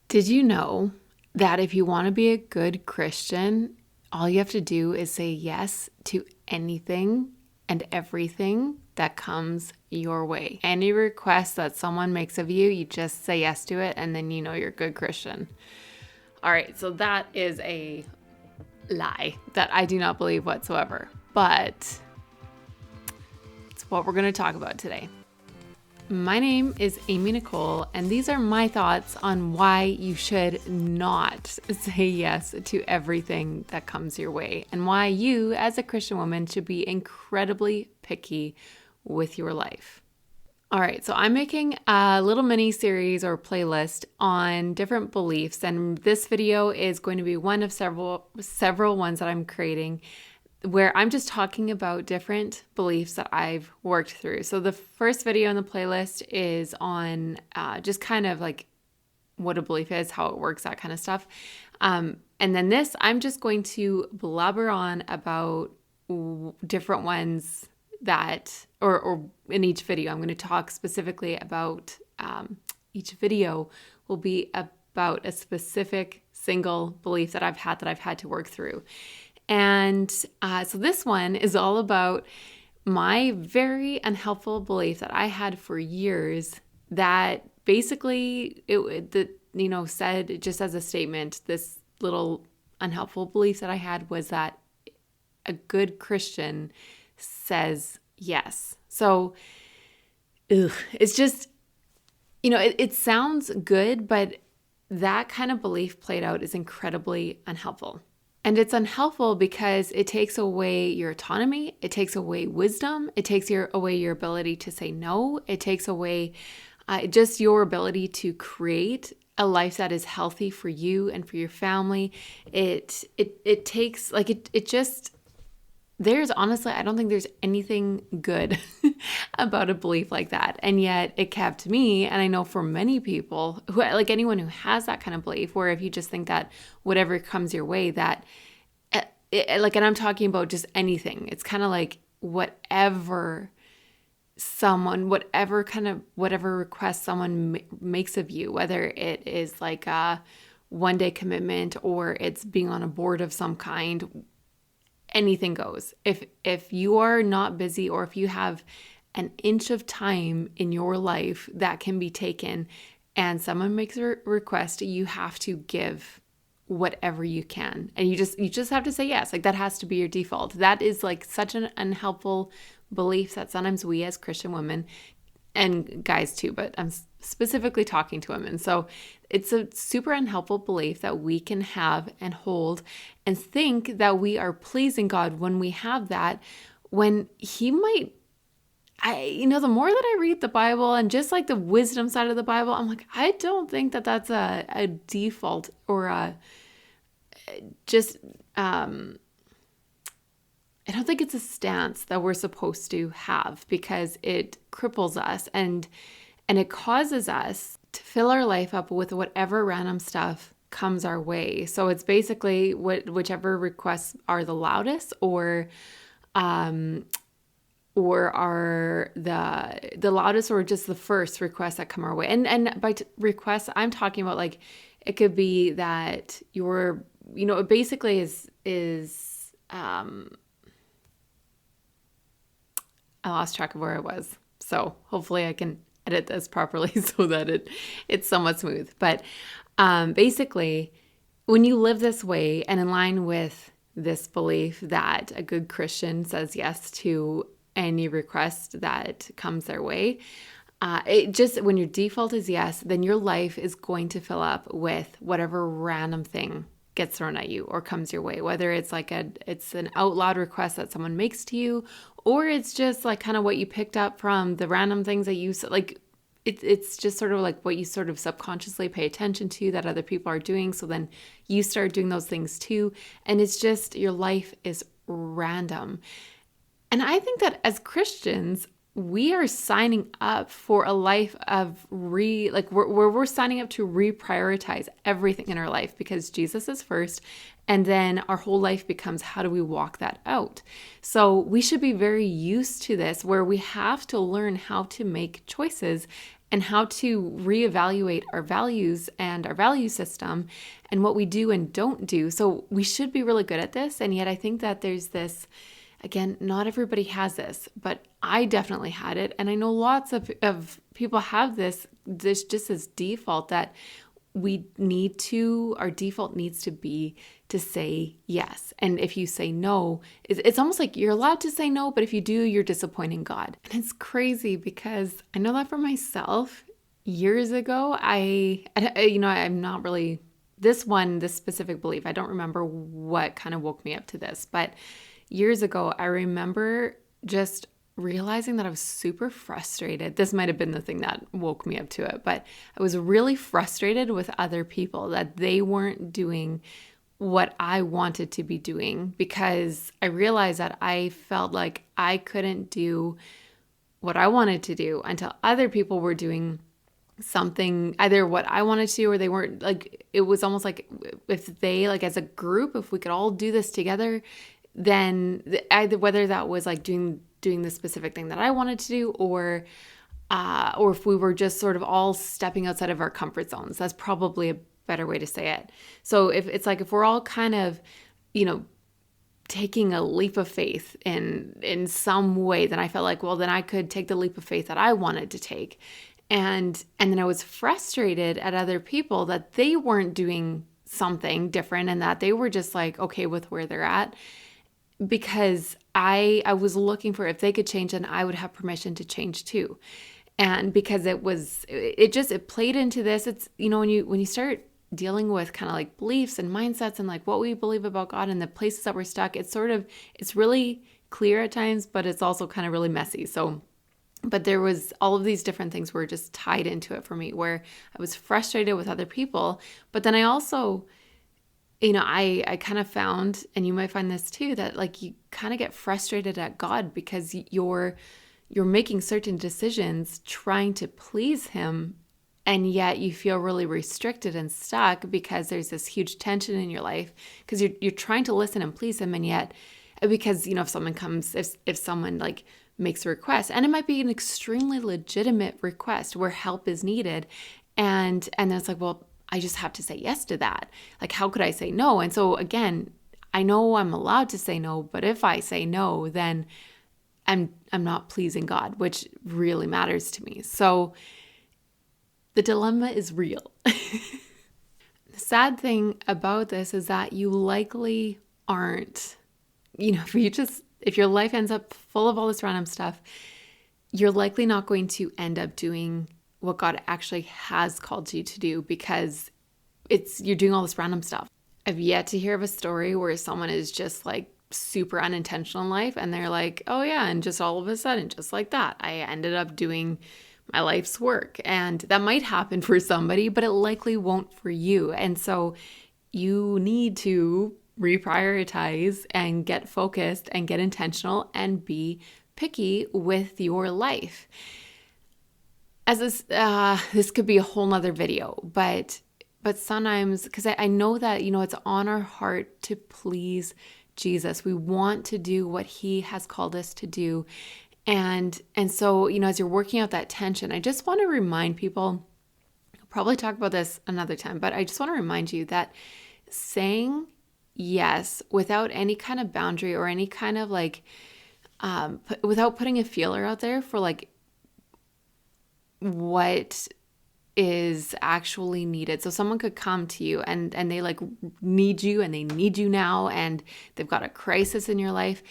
Did you know that if you want to be a good Christian, all you have to do is say yes to anything and everything that comes your way? Any request that someone makes of you, you just say yes to it, and then you know you're a good Christian. All right, so that is a lie that I do not believe whatsoever, but it's what we're going to talk about today. My name is Amy Nicole, and these are my thoughts on why you should not say yes to everything that comes your way, and why you, as a Christian woman, should be incredibly picky with your life. All right, so I'm making a little mini series or playlist on different beliefs, and this video is going to be one of several ones that I'm creating, where I'm just talking about different beliefs that I've worked through. So the first video in the playlist is on just kind of like what a belief is, how it works, that kind of stuff. And then this, I'm just going to blabber on about different ones that, or in each video, I'm going to talk specifically about, each video will be about a specific single belief that I've had to work through. And so this one is all about my very unhelpful belief that I had for years that basically said, just as a statement, this little unhelpful belief that I had was that a good Christian says yes. So it's just, it sounds good, but that kind of belief played out is incredibly unhelpful. And it's unhelpful because it takes away your autonomy, it takes away wisdom, it takes away your ability to say no, it takes away just your ability to create a life that is healthy for you and for your family. It takes, like, it just, there's honestly, I don't think there's anything good about a belief like that. And yet it kept me, and I know for many people, who, like anyone who has that kind of belief, where if you just think that whatever comes your way, that, and I'm talking about just anything. It's kind of like whatever request someone makes of you, whether it is like a one-day commitment or it's being on a board of some kind, anything goes. If you are not busy, or if you have an inch of time in your life that can be taken and someone makes a request, you have to give whatever you can. And you just have to say yes. Like, that has to be your default. That is like such an unhelpful belief that sometimes we as Christian women, and guys too, but I'm specifically talking to women. So it's a super unhelpful belief that we can have and hold and think that we are pleasing God when we have that, when He might, the more that I read the Bible and just like the wisdom side of the Bible, I'm like, I don't think that that's a default or I don't think it's a stance that we're supposed to have, because it cripples us and it causes us to fill our life up with whatever random stuff comes our way. So it's basically whichever requests are the loudest or are the loudest, or just the first requests that come our way. And by requests, I'm talking about, like, it could be that you're, it basically is I lost track of where I was. So hopefully I can edit this properly so that it's somewhat smooth. But basically, when you live this way and in line with this belief that a good Christian says yes to any request that comes their way, when your default is yes, then your life is going to fill up with whatever random thing gets thrown at you or comes your way, whether it's like it's an out loud request that someone makes to you, or it's just like kind of what you picked up from the random things that you like. It's just sort of like what you sort of subconsciously pay attention to that other people are doing. So then you start doing those things too. And it's just, your life is random. And I think that as Christians, we are signing up for a life of we're signing up to reprioritize everything in our life, because Jesus is first, and then our whole life becomes, how do we walk that out? So we should be very used to this, where we have to learn how to make choices and how to reevaluate our values and our value system and what we do and don't do. So we should be really good at this. And yet I think that there's this, again, not everybody has this, but I definitely had it. And I know lots of people have this just as default that our default needs to be to say yes. And if you say no, it's almost like you're allowed to say no, but if you do, you're disappointing God. And it's crazy because I know that for myself years ago, I'm not really this specific belief. I don't remember what kind of woke me up to this, but years ago, I remember just realizing that I was super frustrated. This might have been the thing that woke me up to it, but I was really frustrated with other people that they weren't doing what I wanted to be doing, because I realized that I felt like I couldn't do what I wanted to do until other people were doing something, either what I wanted to, or they weren't. Like, it was almost like if they, like, as a group, if we could all do this together, then either whether that was like doing the specific thing that I wanted to do, or if we were just sort of all stepping outside of our comfort zones. That's probably a better way to say it. So if we're all kind of, taking a leap of faith in some way, then I felt like, well, then I could take the leap of faith that I wanted to take. And then I was frustrated at other people that they weren't doing something different and that they were just like okay with where they're at, because I was looking for, if they could change, then I would have permission to change too. And because it played into this. It's, when you start dealing with kind of like beliefs and mindsets and like what we believe about God and the places that we're stuck, it's really clear at times, but it's also kind of really messy. So, but there was all of these different things were just tied into it for me, where I was frustrated with other people. But then I also, I kind of found, and you might find this too, that like you kind of get frustrated at God because you're making certain decisions trying to please him, and yet you feel really restricted and stuck because there's this huge tension in your life because you're trying to listen and please him, and yet because if someone like makes a request, and it might be an extremely legitimate request where help is needed, and then it's like, well, I just have to say yes to that. Like, how could I say no? And so again, I know I'm allowed to say no, but if I say no, then I'm not pleasing God, which really matters to me. So the dilemma is real. The sad thing about this is that you likely aren't, if your life ends up full of all this random stuff, you're likely not going to end up doing what God actually has called you to do, because you're doing all this random stuff. I've yet to hear of a story where someone is just like super unintentional in life and they're like, oh yeah, and just all of a sudden, just like that, I ended up doing my life's work. And that might happen for somebody, but it likely won't for you. And so you need to reprioritize and get focused and get intentional and be picky with your life. As this could be a whole nother video, but sometimes, because I know that, it's on our heart to please Jesus. We want to do what he has called us to do. And so, as you're working out that tension, I just want to remind people, I'll probably talk about this another time, but I just want to remind you that saying yes without any kind of boundary or any kind of like, without putting a feeler out there for like what is actually needed. So someone could come to you and they like need you, and they need you now, and they've got a crisis in your life.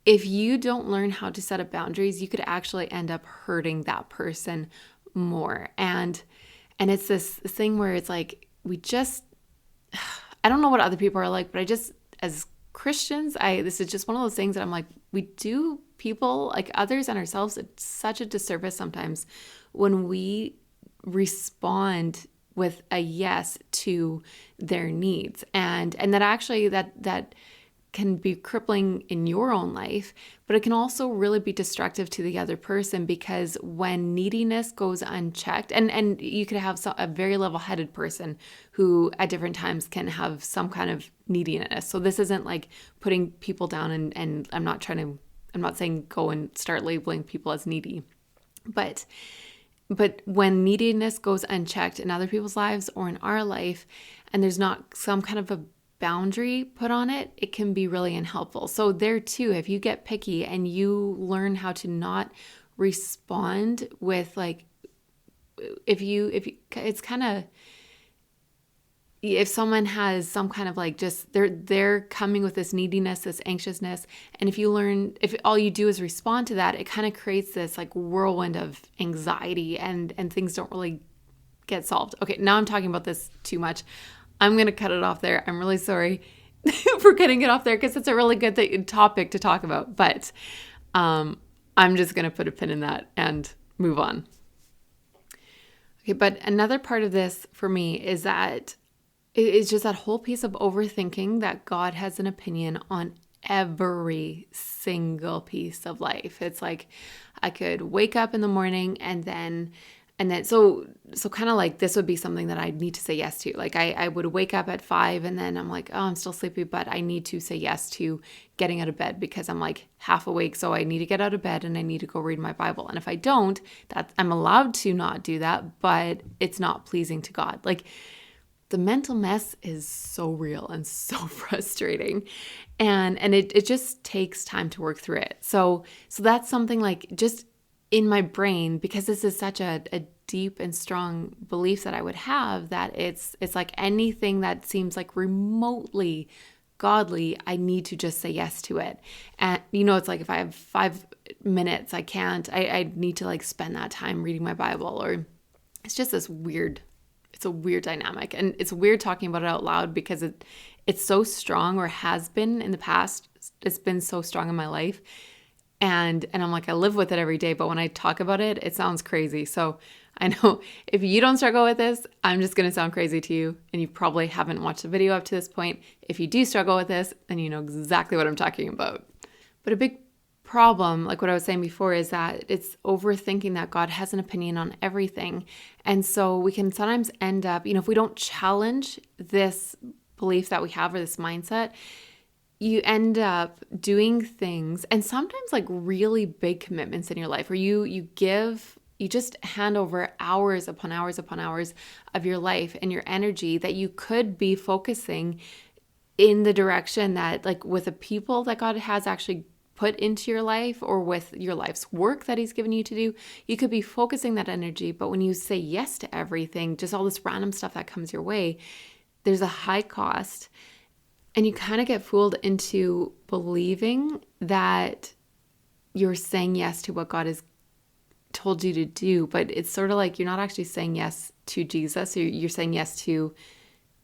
If you don't learn how to set up boundaries, you could actually end up hurting that person more. And it's this thing where it's like, I don't know what other people are like, but as Christians, this is just one of those things that I'm like, we do people, like others and ourselves, it's such a disservice sometimes when we respond with a yes to their needs. And that actually that can be crippling in your own life, but it can also really be destructive to the other person, because when neediness goes unchecked, and you could have a very level-headed person who at different times can have some kind of neediness. So this isn't like putting people down, and I'm not saying go and start labeling people as needy, but But when neediness goes unchecked in other people's lives or in our life, and there's not some kind of a boundary put on it, it can be really unhelpful. So there too, if you get picky and you learn how to not respond with like, if you it's kind of, if someone has some kind of like, just they're coming with this neediness, this anxiousness, and if all you do is respond to that, it kind of creates this like whirlwind of anxiety, and things don't really get solved. Okay, now I'm talking about this too much. I'm gonna cut it off there. I'm really sorry for cutting it off there, because it's a really good topic to talk about, but I'm just gonna put a pin in that and move on. Okay, but another part of this for me is that it's just that whole piece of overthinking that God has an opinion on every single piece of life. It's like I could wake up in the morning and then so kind of like this would be something that I need to say yes to. Like I would wake up at 5 and then I'm like, oh, I'm still sleepy, but I need to say yes to getting out of bed because I'm like half awake. So I need to get out of bed and I need to go read my Bible. And if I don't, that I'm allowed to not do that, but it's not pleasing to God. Like the mental mess is so real and so frustrating. And it just takes time to work through it. So that's something like just in my brain, because this is such a deep and strong belief that I would have, that it's like anything that seems like remotely godly, I need to just say yes to it. And it's like if I have 5 minutes, I need to like spend that time reading my Bible, or it's just this weird, it's a weird dynamic. And it's weird talking about it out loud because it's so strong, or has been in the past. It's been so strong in my life. And I'm like, I live with it every day. But when I talk about it, it sounds crazy. So I know if you don't struggle with this, I'm just going to sound crazy to you. And you probably haven't watched the video up to this point. If you do struggle with this, then you know exactly what I'm talking about. But a big problem, like what I was saying before, is that it's overthinking that God has an opinion on everything. And so we can sometimes end up, if we don't challenge this belief that we have, or this mindset, you end up doing things, and sometimes like really big commitments in your life, where you just hand over hours upon hours upon hours of your life and your energy that you could be focusing in the direction that, like, with the people that God has actually put into your life, or with your life's work that He's given you to do. You could be focusing that energy, but when you say yes to everything, just all this random stuff that comes your way, there's a high cost. And you kind of get fooled into believing that you're saying yes to what God has told you to do, but it's sort of like you're not actually saying yes to Jesus. You're saying yes to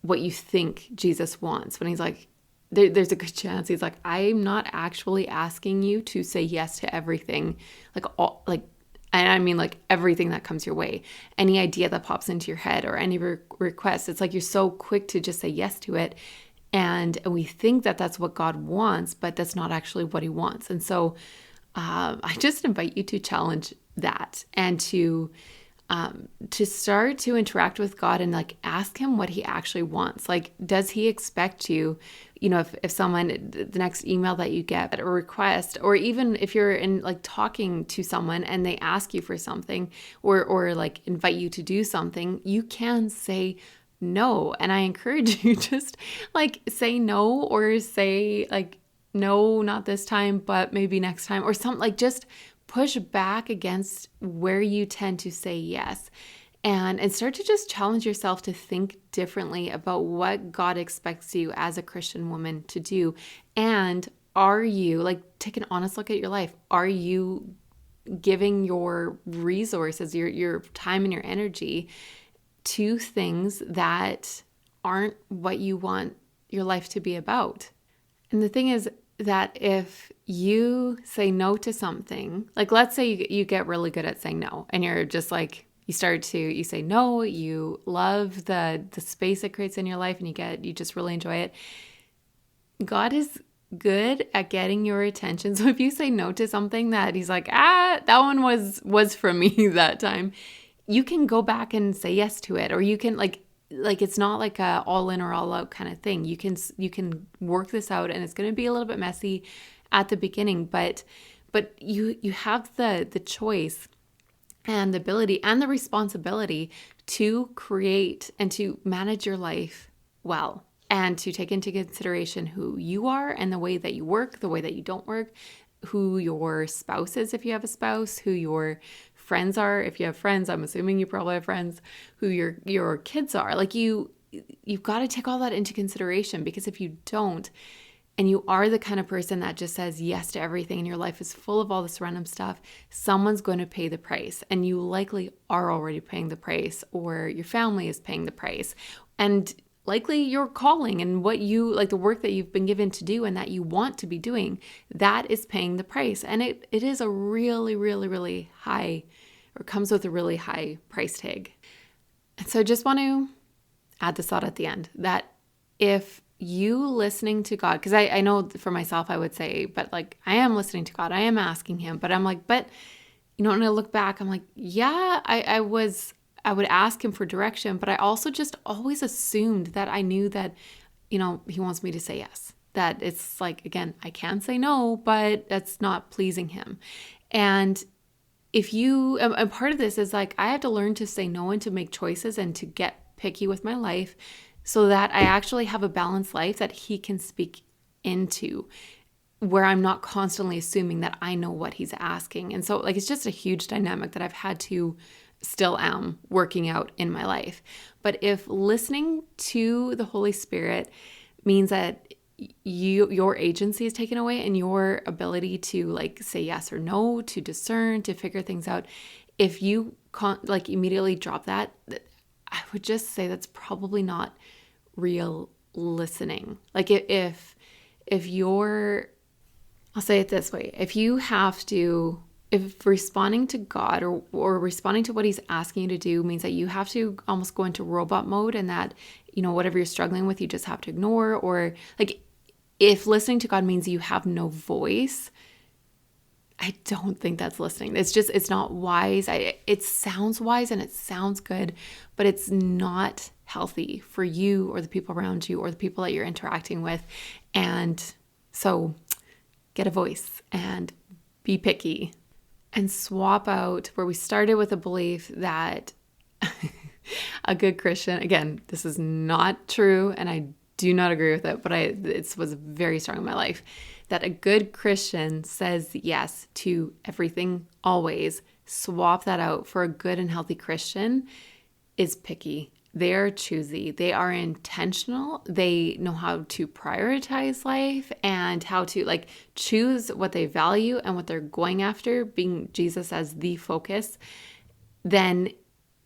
what you think Jesus wants. When He's like, there's a good chance He's like, I'm not actually asking you to say yes to everything, and I mean like everything that comes your way, any idea that pops into your head, or any request. It's like you're so quick to just say yes to it. And we think that that's what God wants, but that's not actually what He wants. And so I just invite you to challenge that, and to start to interact with God and like ask Him what He actually wants. Like, does He expect you, if someone, the next email that you get, a request, or even if you're in like talking to someone and they ask you for something, or like invite you to do something, you can say no. And I encourage you, just like say no, or say like, no, not this time, but maybe next time, or something. Like, just push back against where you tend to say yes, and start to just challenge yourself to think differently about what God expects you as a Christian woman to do. And are you, like, take an honest look at your life. Are you giving your resources, your time and your energy to things that aren't what you want your life to be about? And the thing is that if you say no to something, like let's say you get really good at saying no, and you're just like, you say no, you love the space it creates in your life, and you just really enjoy it. God is good at getting your attention. So if you say no to something that He's like, that one was for me that time, you can go back and say yes to it. Or you can like it's not like a all in or all out kind of thing. You can work this out, and it's going to be a little bit messy at the beginning, but you have the choice and the ability and the responsibility to create and to manage your life well, and to take into consideration who you are and the way that you work, the way that you don't work, who your spouse is if you have a spouse, who your friends are if you have friends. I'm assuming you probably have friends, who your kids are. Like you've got to take all that into consideration, because if you don't, and you are the kind of person that just says yes to everything and your life is full of all this random stuff, someone's going to pay the price, and you likely are already paying the price, or your family is paying the price. And likely your calling and what you like, the work that you've been given to do and that you want to be doing, that is paying the price. And it is a really, really, really high, or comes with a really high price tag. And so I just want to add this thought at the end, that if you listening to God, because I know for myself, I would say, but like, I am listening to God, I am asking him, but I'm like, but when I look back, I'm like, yeah, I would ask him for direction, but I also just always assumed that I knew that, he wants me to say yes, that it's like, again, I can say no, but that's not pleasing him. And and part of this is like, I have to learn to say no and to make choices and to get picky with my life, so that I actually have a balanced life that he can speak into, where I'm not constantly assuming that I know what he's asking. And so like, it's just a huge dynamic that I've had to, still am working out in my life. But if listening to the Holy Spirit means that your agency is taken away, and your ability to like say yes or no, to discern, to figure things out, if you like immediately drop that, I would just say that's probably not real listening. Like if I'll say it this way, if responding to God or responding to what he's asking you to do means that you have to almost go into robot mode, and that, whatever you're struggling with, you just have to ignore, or like, if listening to God means you have no voice, I don't think that's listening. It's not wise. It sounds wise and it sounds good, but it's not healthy for you or the people around you or the people that you're interacting with. And so get a voice and be picky, and swap out where we started with a belief that a good Christian, again, this is not true and I do not agree with it, but it was very strong in my life, that a good Christian says yes to everything always. Swap that out for a good and healthy Christian is picky. They are choosy. They are intentional. They know how to prioritize life and how to like choose what they value and what they're going after, being Jesus as the focus. Then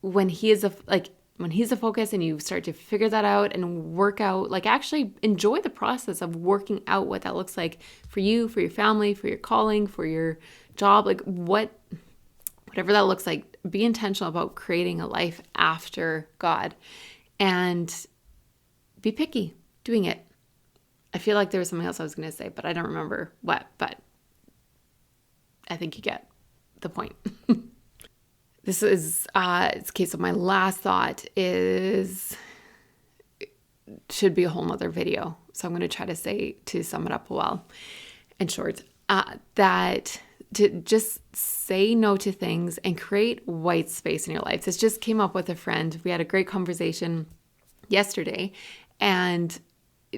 when he's the focus, and you start to figure that out and work out, like actually enjoy the process of working out what that looks like for you, for your family, for your calling, for your job, like whatever that looks like. Be intentional about creating a life after God, and be picky doing it. I feel like there was something else I was going to say, but I don't remember what, but I think you get the point. This is, okay, so my last thought should be a whole nother video. So I'm going to try to sum it up well and short, that to just say no to things and create white space in your life. This just came up with a friend. We had a great conversation yesterday, and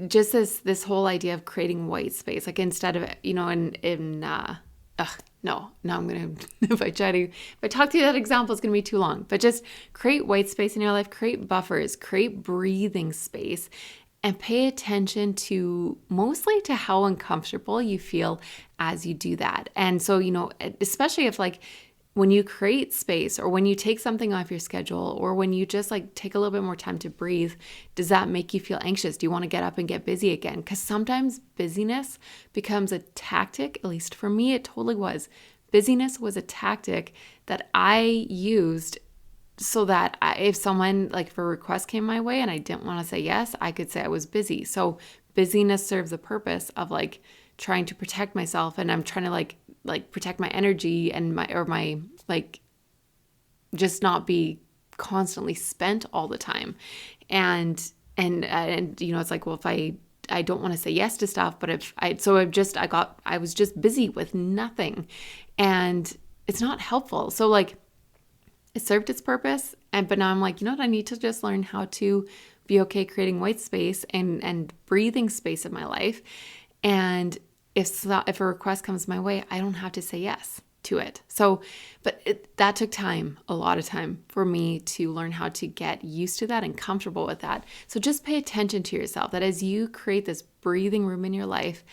just this whole idea of creating white space, like instead of, no, I'm going to, if I talk to you that example, it's going to be too long, but just create white space in your life, create buffers, create breathing space, and pay attention mostly to how uncomfortable you feel as you do that. And so, especially if like when you create space, or when you take something off your schedule, or when you just like take a little bit more time to breathe, does that make you feel anxious? Do you want to get up and get busy again? Because sometimes busyness becomes a tactic. At least for me, it totally was. Busyness was a tactic that I used so that if someone, like if a request came my way and I didn't want to say yes, I could say I was busy. So busyness serves the purpose of like trying to protect myself, and I'm trying to like protect my energy and my like just not be constantly spent all the time. And it's like, well, if I don't want to say yes to stuff, but I was just busy with nothing, and it's not helpful. So like, it served its purpose. But now I'm like, you know what? I need to just learn how to be okay creating white space and breathing space in my life. And if a request comes my way, I don't have to say yes to it. So, that took time, a lot of time for me to learn how to get used to that and comfortable with that. So just pay attention to yourself, that as you create this breathing room in your life,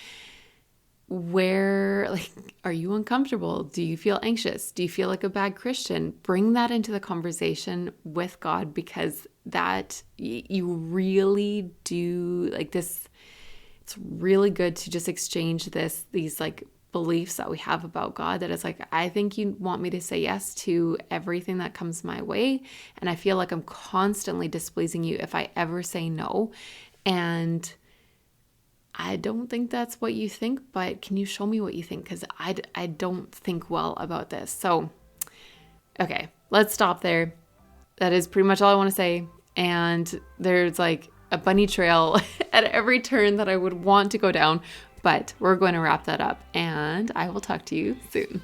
where, like, are you uncomfortable? Do you feel anxious? Do you feel like a bad Christian? Bring that into the conversation with God, because that you really do, like, this. It's really good to just exchange these like beliefs that we have about God, that it's like, I think you want me to say yes to everything that comes my way, and I feel like I'm constantly displeasing you if I ever say no. And I don't think that's what you think, but can you show me what you think? Because I don't think well about this. So, okay, let's stop there. That is pretty much all I want to say. And there's like a bunny trail at every turn that I would want to go down, but we're going to wrap that up, and I will talk to you soon.